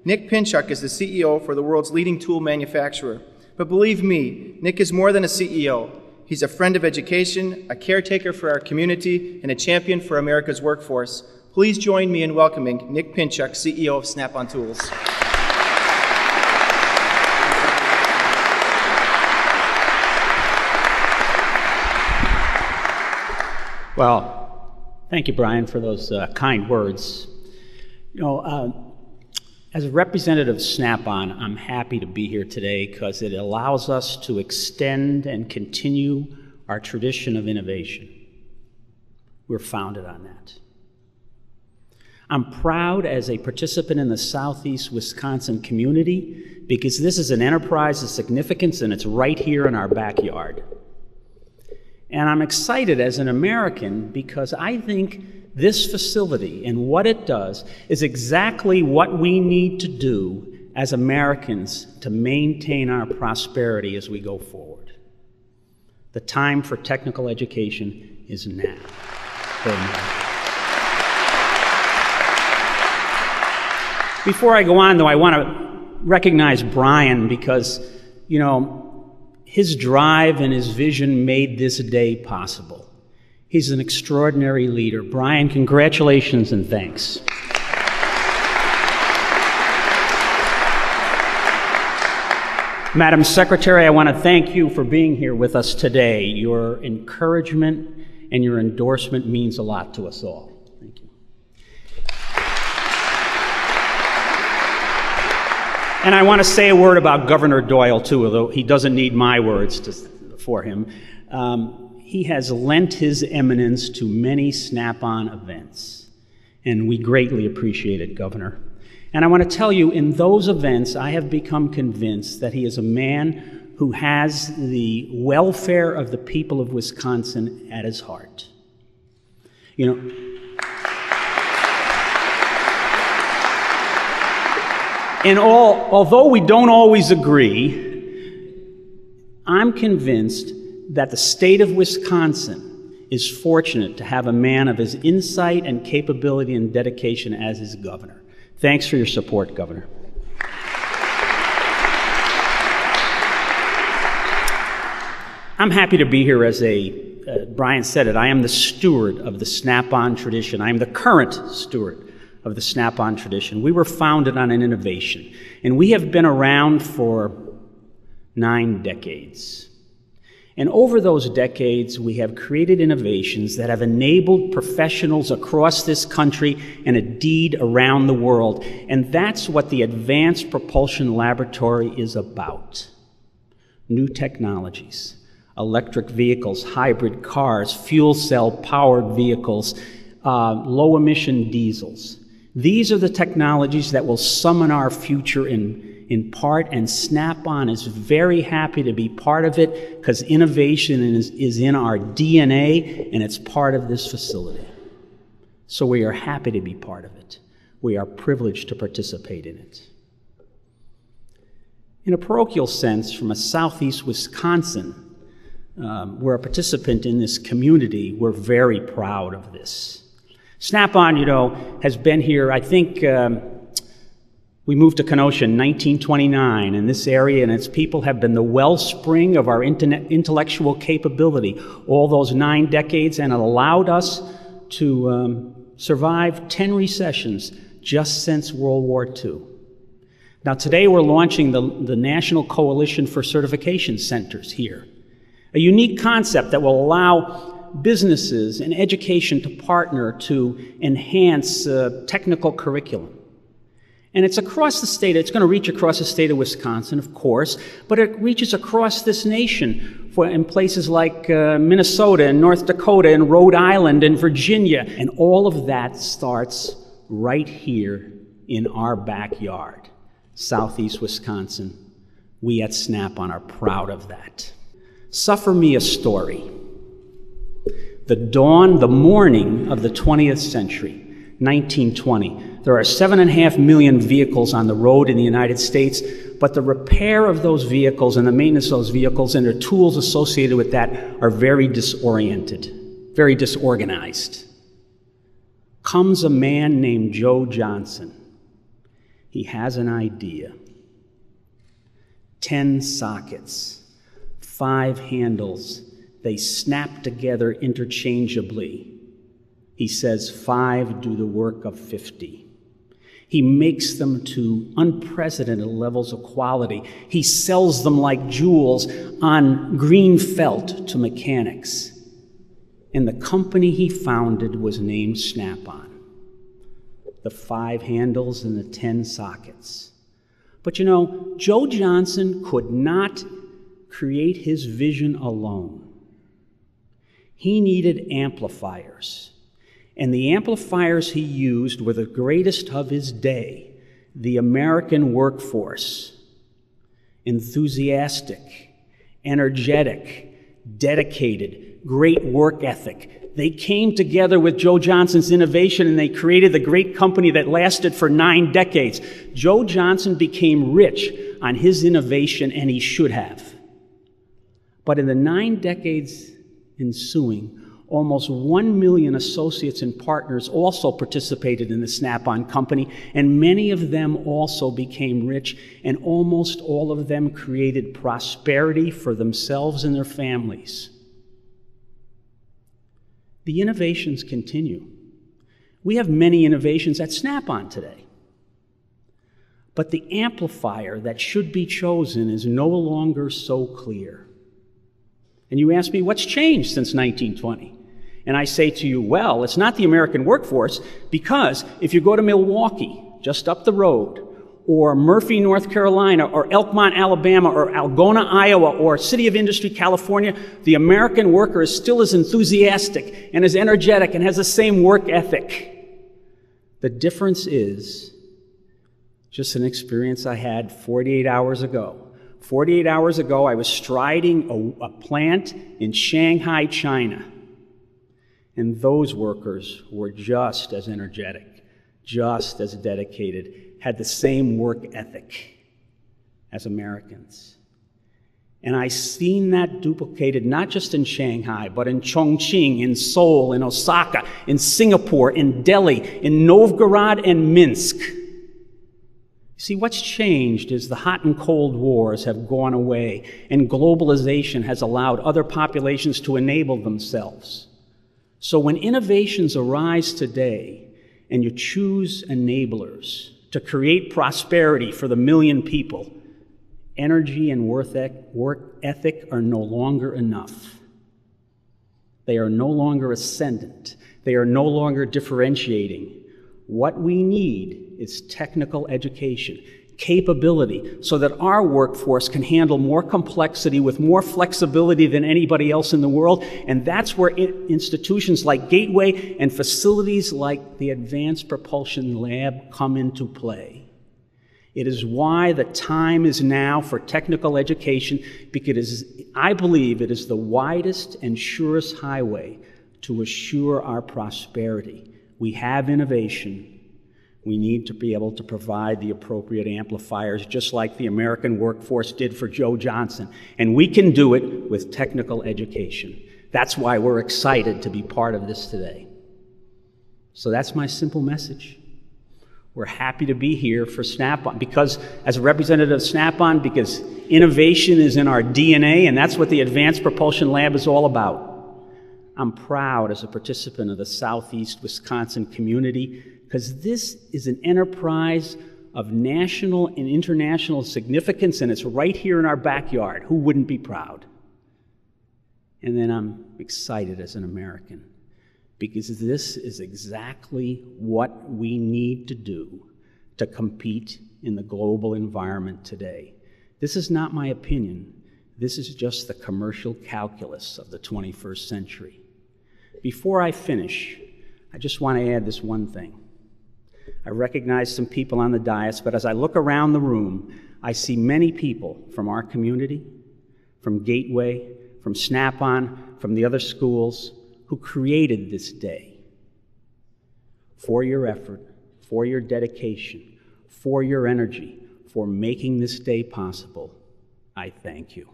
Nick Pinchuk is the CEO for the world's leading tool manufacturer. But believe me, Nick is more than a CEO. He's a friend of education, a caretaker for our community, and a champion for America's workforce. Please join me in welcoming Nick Pinchuk, CEO of Snap-on Tools. Well, thank you, Brian, for those kind words. You know, as a representative of Snap-on, I'm happy to be here today because it allows us to extend and continue our tradition of innovation. We're founded on that. I'm proud as a participant in the Southeast Wisconsin community because this is an enterprise of significance and it's right here in our backyard. And I'm excited as an American because I think this facility and what it does is exactly what we need to do as Americans to maintain our prosperity as we go forward. The time for technical education is now. Before I go on, though, I want to recognize Brian because, you know, his drive and his vision made this day possible. He's an extraordinary leader. Brian, congratulations and thanks. Madam Secretary, I want to thank you for being here with us today. Your encouragement and your endorsement means a lot to us all. Thank you. And I want to say a word about Governor Doyle, too, although he doesn't need my words for him. He has lent his eminence to many Snap-on events, and we greatly appreciate it, Governor. And I want to tell you, in those events, I have become convinced that he is a man who has the welfare of the people of Wisconsin at his heart. You know, and although we don't always agree, I'm convinced that the state of Wisconsin is fortunate to have a man of his insight and capability and dedication as his governor. Thanks for your support, Governor. I'm happy to be here as Brian said it, I am the steward of the Snap-on tradition. I am the current steward of the Snap-on tradition. We were founded on an innovation, and we have been around for 9 decades. And over those decades, we have created innovations that have enabled professionals across this country and indeed around the world. And that's what the Advanced Propulsion Laboratory is about. New technologies, electric vehicles, hybrid cars, fuel cell powered vehicles, low emission diesels. These are the technologies that will summon our future in part, and Snap-on is very happy to be part of it because innovation is in our DNA and it's part of this facility. So we are happy to be part of it. We are privileged to participate in it. In a parochial sense, from a Southeast Wisconsin, we're a participant in this community. We're very proud of this. Snap-on, you know, has been here, I think, we moved to Kenosha in 1929, and this area and its people have been the wellspring of our intellectual capability all those 9 decades, and it allowed us to survive 10 recessions just since World War II. Now today we're launching the National Coalition for Certification Centers here, a unique concept that will allow businesses and education to partner to enhance technical curriculum. And it's across the state. It's going to reach across the state of Wisconsin, of course, but it reaches across this nation in places like Minnesota and North Dakota and Rhode Island and Virginia. And all of that starts right here in our backyard, Southeast Wisconsin. We at Snap-on are proud of that. Suffer me a story. The morning of the 20th century, 1920. There are 7.5 million vehicles on the road in the United States, but the repair of those vehicles and the maintenance of those vehicles and their tools associated with that are very disoriented, very disorganized. Comes a man named Joe Johnson. he has an idea. 10 sockets, 5 handles, they snap together interchangeably. He says 5 do the work of 50. He makes them to unprecedented levels of quality. He sells them like jewels on green felt to mechanics. And the company he founded was named Snap-on. The 5 handles and the 10 sockets. But you know, Joe Johnson could not create his vision alone. He needed amplifiers. And the amplifiers he used were the greatest of his day, the American workforce. Enthusiastic, energetic, dedicated, great work ethic. They came together with Joe Johnson's innovation and they created the great company that lasted for 9 decades. Joe Johnson became rich on his innovation, and he should have. But in the 9 decades ensuing, almost 1 million associates and partners also participated in the Snap-on company, and many of them also became rich, and almost all of them created prosperity for themselves and their families. The innovations continue. We have many innovations at Snap-on today. But the amplifier that should be chosen is no longer so clear. And you ask me, what's changed since 1920? And I say to you, well, it's not the American workforce, because if you go to Milwaukee, just up the road, or Murphy, North Carolina, or Elkmont, Alabama, or Algona, Iowa, or City of Industry, California, the American worker is still as enthusiastic and as energetic and has the same work ethic. The difference is just an experience I had 48 hours ago. 48 hours ago, I was striding a plant in Shanghai, China. And those workers were just as energetic, just as dedicated, had the same work ethic as Americans. And I've seen that duplicated not just in Shanghai, but in Chongqing, in Seoul, in Osaka, in Singapore, in Delhi, in Novgorod and Minsk. See, what's changed is the hot and cold wars have gone away, and globalization has allowed other populations to enable themselves. So when innovations arise today, and you choose enablers to create prosperity for the million people, energy and work ethic are no longer enough. They are no longer ascendant. They are no longer differentiating. What we need is technical education, capability, so that our workforce can handle more complexity with more flexibility than anybody else in the world. And that's where institutions like Gateway and facilities like the Advanced Propulsion Lab come into play. It is why the time is now for technical education, because I believe it is the widest and surest highway to assure our prosperity. We have innovation. We need to be able to provide the appropriate amplifiers, just like the American workforce did for Joe Johnson. And we can do it with technical education. That's why we're excited to be part of this today. So that's my simple message. We're happy to be here for Snap-on, because as a representative of Snap-on, because innovation is in our DNA, and that's what the Advanced Propulsion Lab is all about. I'm proud as a participant of the Southeast Wisconsin community, because this is an enterprise of national and international significance, and it's right here in our backyard. Who wouldn't be proud? And then I'm excited as an American, because this is exactly what we need to do to compete in the global environment today. This is not my opinion. This is just the commercial calculus of the 21st century. Before I finish, I just want to add this one thing. I recognize some people on the dais, but as I look around the room, I see many people from our community, from Gateway, from Snap-on, from the other schools, who created this day. For your effort, for your dedication, for your energy, for making this day possible, I thank you.